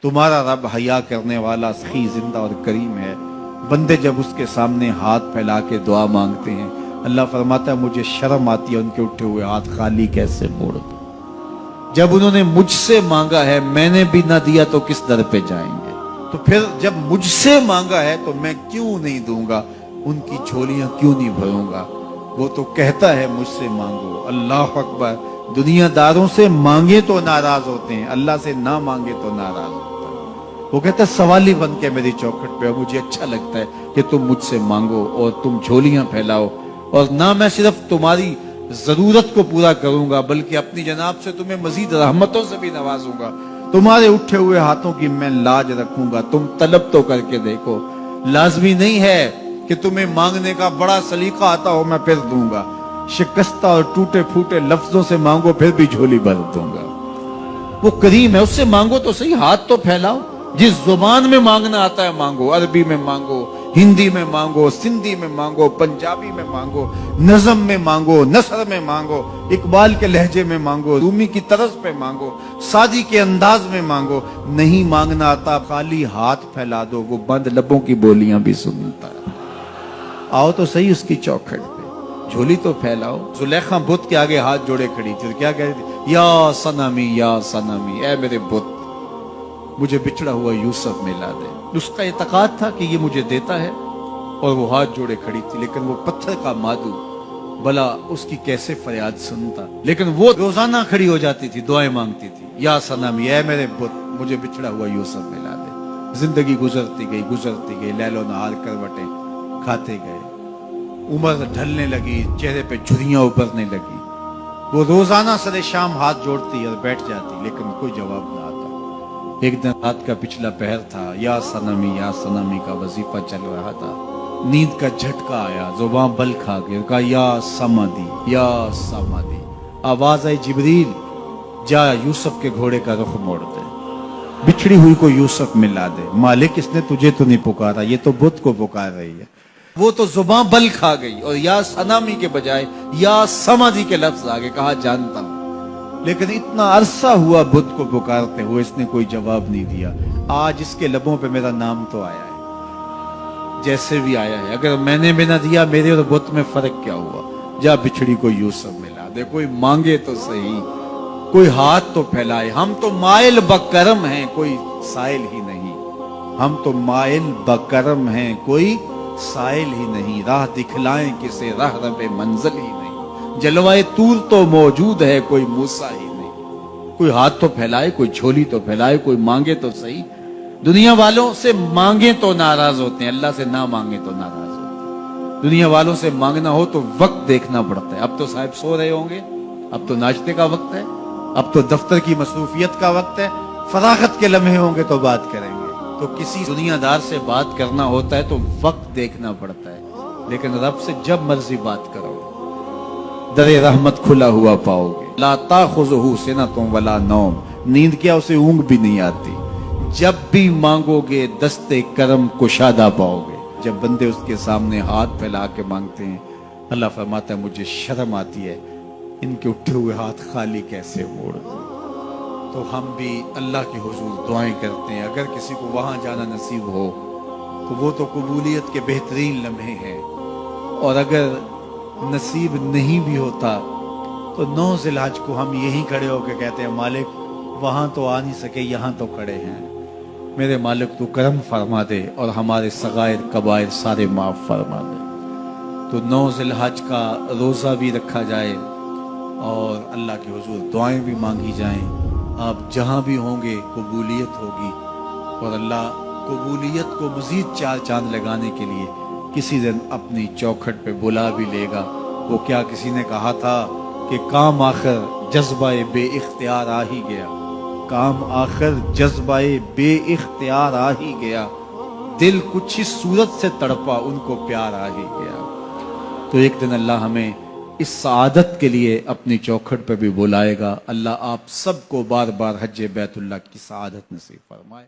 तुम्हारा रब हया करने वाला सखी जिंदा और करीम है। बंदे जब उसके सामने हाथ फैला के दुआ मांगते हैं, अल्लाह फरमाता है मुझे शर्म आती है उनके उठे हुए हाथ खाली कैसे मोड़ दूं। जब उन्होंने मुझसे मांगा है मैंने भी ना दिया तो किस दर पे जाएंगे। तो फिर जब मुझसे मांगा है तो मैं क्यों नहीं दूंगा, उनकी झोलियां क्यों नहीं भरूंगा। वो तो कहता है मुझसे मांगो। अल्लाह अकबर। दुनियादारों से मांगे तो नाराज होते हैं, अल्लाह से ना मांगे तो नाराज होता है। वो कहता है सवाली बन के मेरी चौखट पे, मुझे अच्छा लगता है कि तुम मुझसे मांगो और तुम झोलियां फैलाओ, और ना मैं सिर्फ तुम्हारी जरूरत को पूरा करूंगा बल्कि अपनी जनाब से तुम्हें मजीद रहमतों से भी नवाजूंगा। तुम्हारे उठे हुए हाथों की मैं लाज रखूंगा, तुम तलब तो करके देखो। लाजमी नहीं है कि तुम्हें मांगने का बड़ा सलीका आता हो मैं फिर दूंगा। शिकस्ता और टूटे फूटे लफ्जों से मांगो फिर भी झोली भर दूंगा। वो करीम है, उससे मांगो तो सही, हाथ तो फैलाओ। जिस जुबान में मांगना आता है मांगो, अरबी में मांगो, हिंदी में मांगो, सिंधी में मांगो, पंजाबी में मांगो, नज़म में मांगो, नसर में मांगो, इकबाल के लहजे में मांगो, रूमी की तरज पे मांगो, सादी के अंदाज में मांगो। नहीं मांगना आता खाली हाथ फैला दो, वो बंद लबों की बोलियां भी सुनता है। आओ तो सही उसकी चौखट पे, झोली तो फैलाओ। जुलेखा बुत के आगे हाथ जोड़े खड़ी थी, क्या कह रही थी? या सनमी या सनमी, ए मेरे बुत मुझे बिछड़ा हुआ यूसुफ मिला दे। उसका इतकाद था कि ये मुझे देता है, और वो हाथ जोड़े खड़ी थी। लेकिन वो पत्थर का मादू भला उसकी कैसे फरियाद सुनता। लेकिन वो रोजाना खड़ी हो जाती थी, दुआएं मांगती थी, या सनमी ए मेरे बुत मुझे बिछड़ा हुआ यूसुफ मिला दे। जिंदगी गुजरती गई, लैलो नहार करवटें खाते गए। उम्र ढलने लगी, चेहरे पे झुर्रियां उभरने लगी। वो रोजाना सरे शाम हाथ जोड़ती और बैठ जाती, लेकिन कोई जवाब ना आता। एक दिन रात का पिछला पहर था, या सनमी का वजीफा चल रहा था। नींद का झटका आया, जुबान बल खा गई, कहा या समादी। आवाज आई जिब्रील जा यूसुफ के घोड़े का रुख मोड़ दे, बिछड़ी हुई को यूसुफ मिला दे। मालिक इसने तुझे तो नहीं पुकारा, ये तो बुत को पुकार रही है। वो तो जुबान बल खा गई और या सनामी के बजाय या समाधि के लफ्ज आगे कहा जानता हूं। लेकिन इतना अरसा हुआ बुत को पुकारते हुए, इसने कोई जवाब नहीं दिया। आज इसके लबों पे मेरा नाम तो आया है, जैसे भी आया है। अगर मैंने भी ना दिया, मेरे और बुत में फर्क क्या हुआ। जा बिछड़ी को यूसुफ मिला दे। कोई मांगे तो सही, कोई हाथ तो फैलाए। हम तो माइल बकरम हैं, कोई साइल ही नहीं। हम तो माइल बकरम हैं, कोई साइल ही नहीं। राह दिखलाएं किसे, राह रबे मंजिल ही नहीं। जलवाए तूर तो मौजूद है, कोई मूसा ही नहीं। कोई हाथ तो फैलाए, कोई झोली तो फैलाए, कोई मांगे तो सही। दुनिया वालों से मांगे तो नाराज होते हैं, अल्लाह से ना मांगे तो नाराज होते हैं। दुनिया वालों से मांगना हो तो वक्त देखना पड़ता है। अब तो साहब सो रहे होंगे, अब तो नाश्ते का वक्त है, अब तो दफ्तर की मसरूफियत का वक्त है। फरागत के लम्हे होंगे तो बात करेंगे। तो किसी दुनियादार से बात करना होता है तो वक्त देखना पड़ता है। लेकिन रब से जब मर्जी बात करो, दरे रहमत खुला हुआ पाओगे। ला ताखुज़ुहु सिनतुन वला नौम, नींद क्या उसे ऊंघ भी नहीं आती। जब भी मांगोगे दस्ते करम कुशादा पाओगे। जब बंदे उसके सामने हाथ फैला के मांगते हैं, अल्लाह फरमाता है मुझे शर्म आती है इनके उठे हुए हाथ खाली कैसे मोड़ दूं। तो हम भी अल्लाह के हुजूर दुआएं करते हैं। अगर किसी को वहां जाना नसीब हो तो वो तो कबूलियत के बेहतरीन लम्हे हैं, और अगर नसीब नहीं भी होता तो 9 ज़िलहज को हम यहीं खड़े होकर कहते हैं मालिक वहां तो आ नहीं सके, यहाँ तो खड़े हैं। मेरे मालिक तू करम फरमा दे और हमारे सगायर कबायर सारे माफ फरमा दे। तो 9 ज़िलहज का रोज़ा भी रखा जाए और अल्लाह के हुजूर दुआएं भी मांगी जाएं। आप जहां भी होंगे कबूलियत होगी, और अल्लाह कबूलियत को मजीद 4 चांद लगाने के लिए किसी दिन अपनी चौखट पे बुला भी लेगा। वो क्या किसी ने कहा था कि काम आखिर जज्बाए बे इख्तियार आ ही गया। काम आखिर जज्बाए बे इख्तियार आ ही गया। दिल कुछ ही सूरत से तड़पा, उनको प्यार आ ही गया। तो एक दिन अल्लाह हमें इस सआदत के लिए अपनी चौखट पे भी बुलाएगा। अल्लाह आप सबको बार बार हज बैतुल्लाह की सआदत नसीब फरमाए।